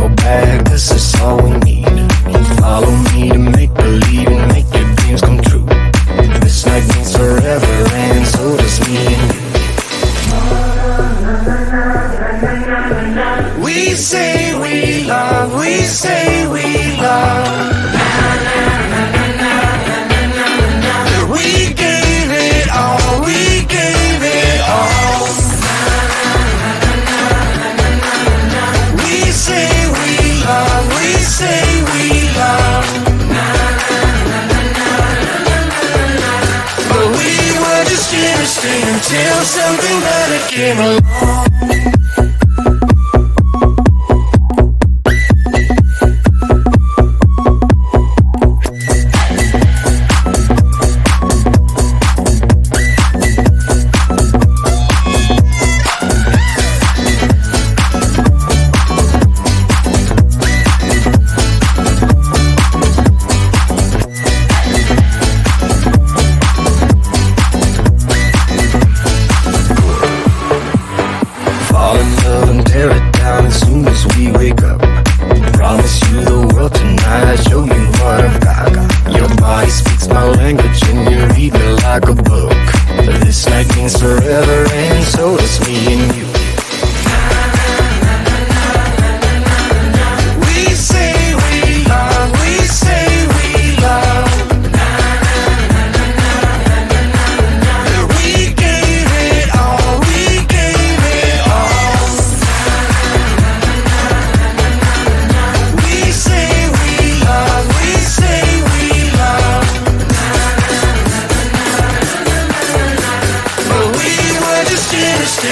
go back, this is all we need. Follow me to make believe and make your dreams come true. This night means forever and so does me and you. We say we love, we say we love. We gave it all, we gave it all. We say we love, we say we love. But we were just innocent until something better came along.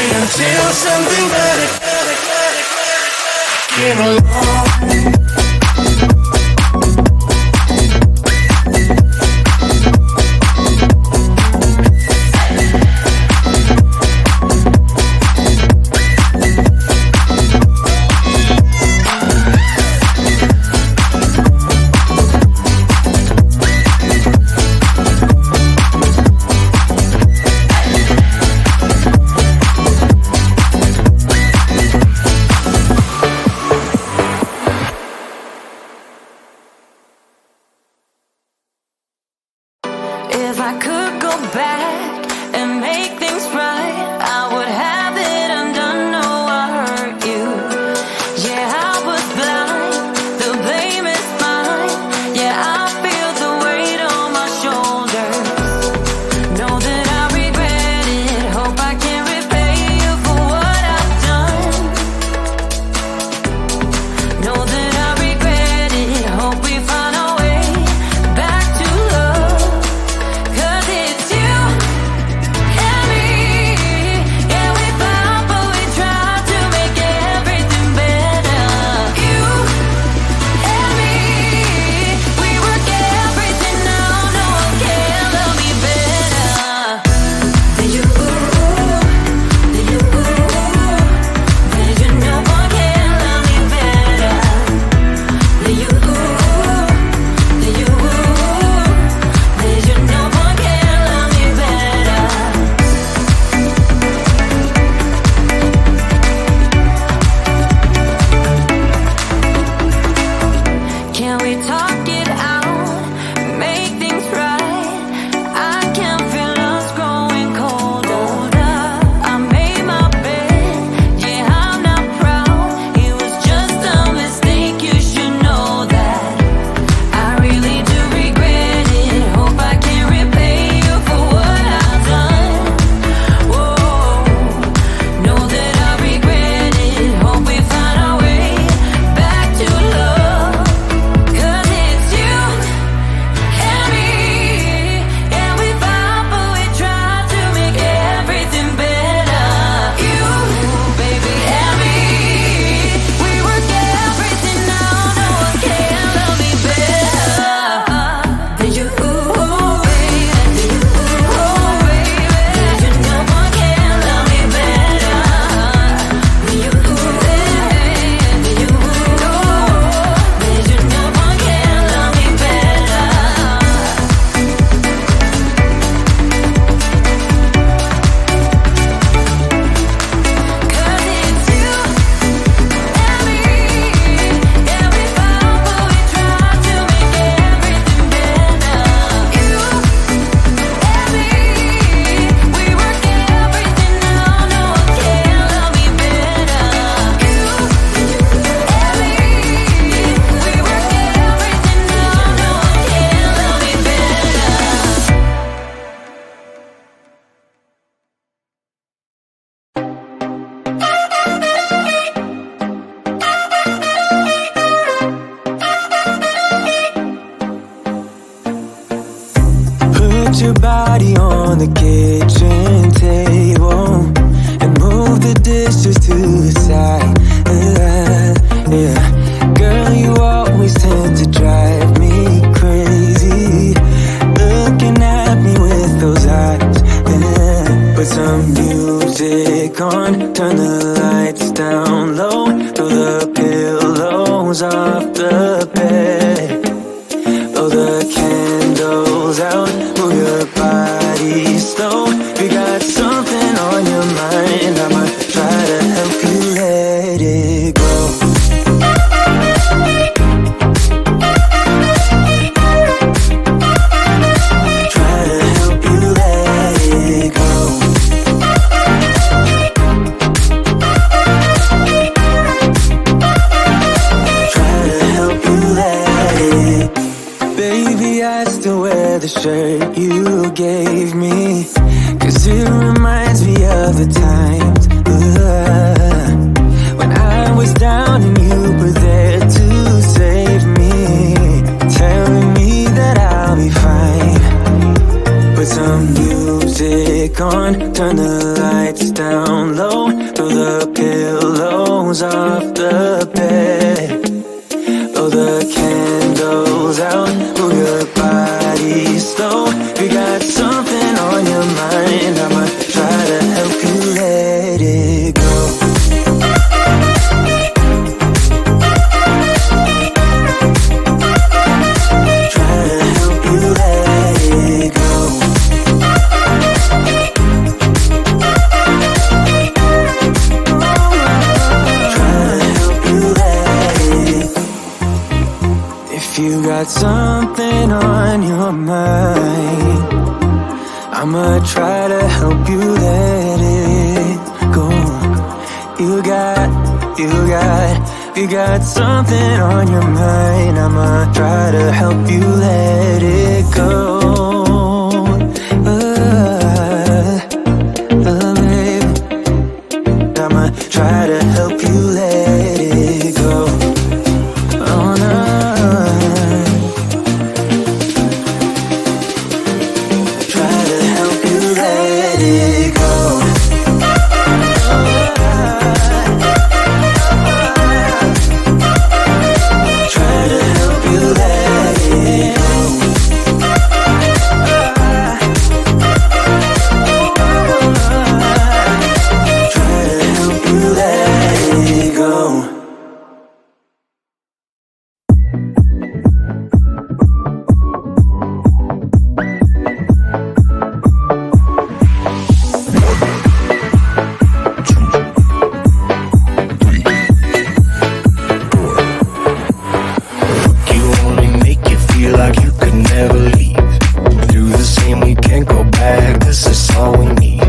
Until something better came along. Yeah, girl, you always tend to drive me crazy, looking at me with those eyes. Yeah, put some music on, turn the lights down low, throw the pillows off the bed, blow the candles out, move your body slow. You got something on your mind, I'ma try to help you let it go. Try to help you let it go. Try to help you let it. Baby, I still wear the shirt you gave me, 'cause it reminds me of the times when I was down and you were there to save me, telling me that I'll be fine. Put some music on, turn the lights down low, throw the pillows off the bed, blow the candles out, move your body slow. You got something on your mind, I'ma try to help you let it go. Try to help you let it go. Try to help you let it. If you got something on your mind, I'ma try to help you let it go. You got something on your mind, I'ma try to help you let it go. Baby, I'ma try to help you let it go. Oh no. Try to help you let it go. Try to help you let it go. Try to help you let it go. You only make you feel like you could never leave. Do the same, we can't go back, this is all we need.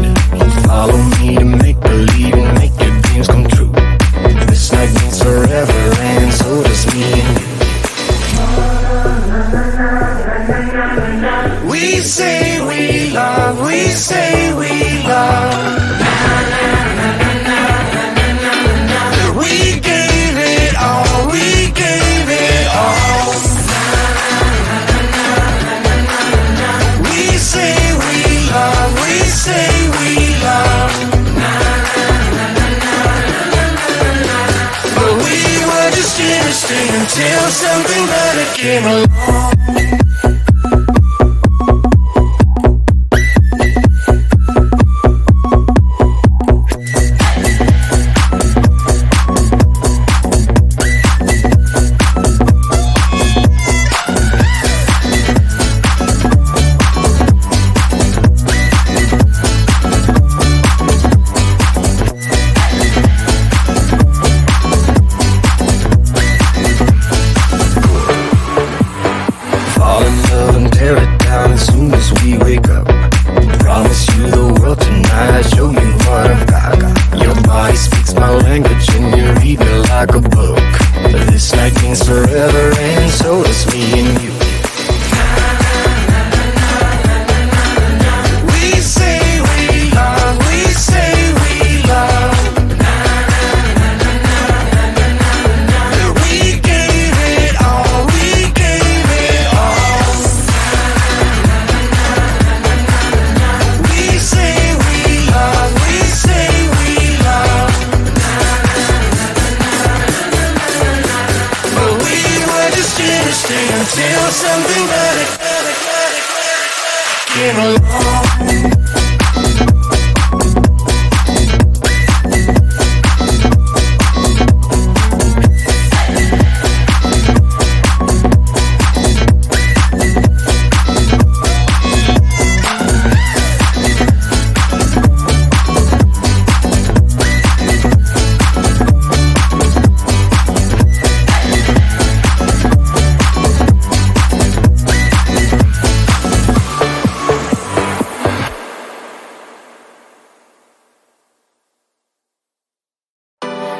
Follow me to make believe and make your dreams come true. This night means forever and so does me and you. We say we love, we say we love. We gave it all, we gave it all. We say we love, we say we love. But we were just innocent until something better came along. Fall in love and tear it down as soon as we wake up. Promise you the world tonight, show you what I've got. Your body speaks my language and you read me like a book. This night means forever and so does me and you. We say we love, we say we love. We gave it all, we gave it all. We say we love, we say we love. stay until something better came along.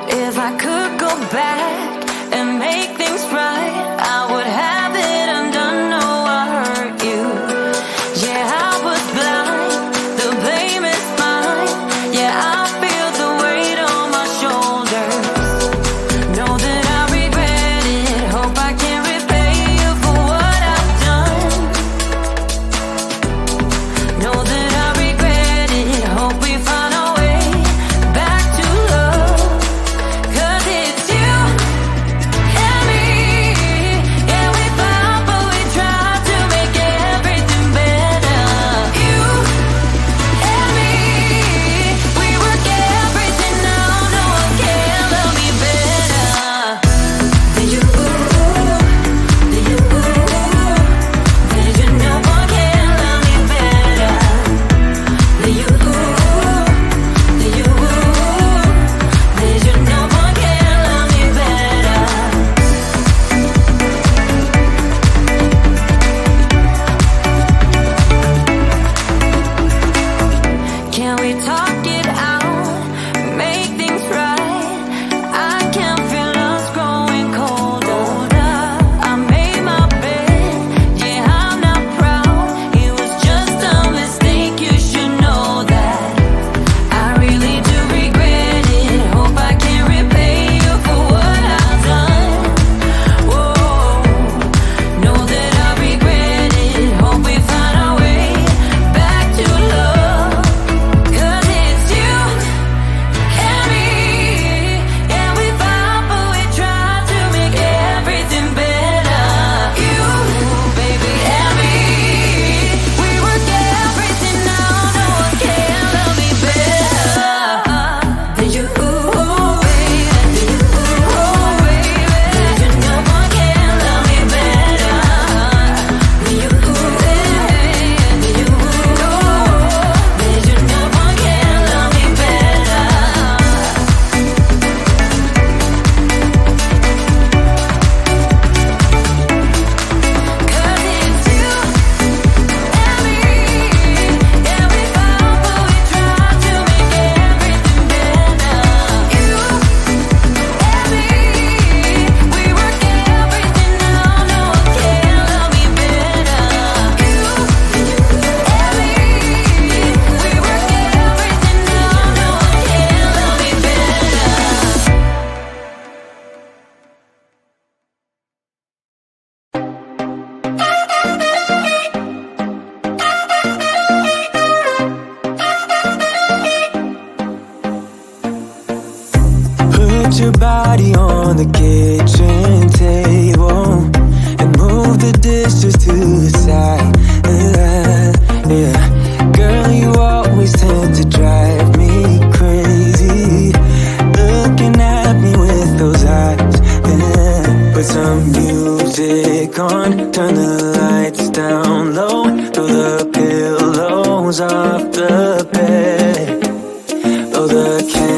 If I could go back and make things right, I would have it undone. No, I hurt you. Yeah, I was blind. The blame is mine. Yeah, I feel the weight on my shoulders. Know that I regret it. Hope I can repay you for what I've done. Know that I regret it. Hope we find a way back to love. 'Cause it's you and me. Yeah, we fought, but we tried to make everything better. You and me, we work everything out. No one can love me better than you. Than you. Than you. No one can love me better than you. Than you. Than you. No one can love me better. Can we talk it out? Make things right. I can feel us growing colder. I made my bed. Yeah, I'm not proud. It was just a mistake. You should know that. I really do regret it. Hope I can repay you for what I've done. Whoa, know that I regret it. Hope we find a way back to love. 'Cause it's you and me. Yeah, we fought, but we tried to make everything better. You, baby, and me. We work everything out. No one can love me better than you, baby. Than you, baby. Than you. No one can love me better than you, baby. Than you, than you. No one can love me better. 'Cause it's you and me. Yeah, we fought, but we tried to make everything better. You and me, we work everything out. No one can love me better. You and me, we work everything out. No one can love me better. Put your body on the kitchen table and move the dishes to the side. Yeah, girl, you always tend to drive me crazy. Looking at me with those eyes. Yeah, put some music on, turn the lights down low, throw the pillows off the bed. Blow the candles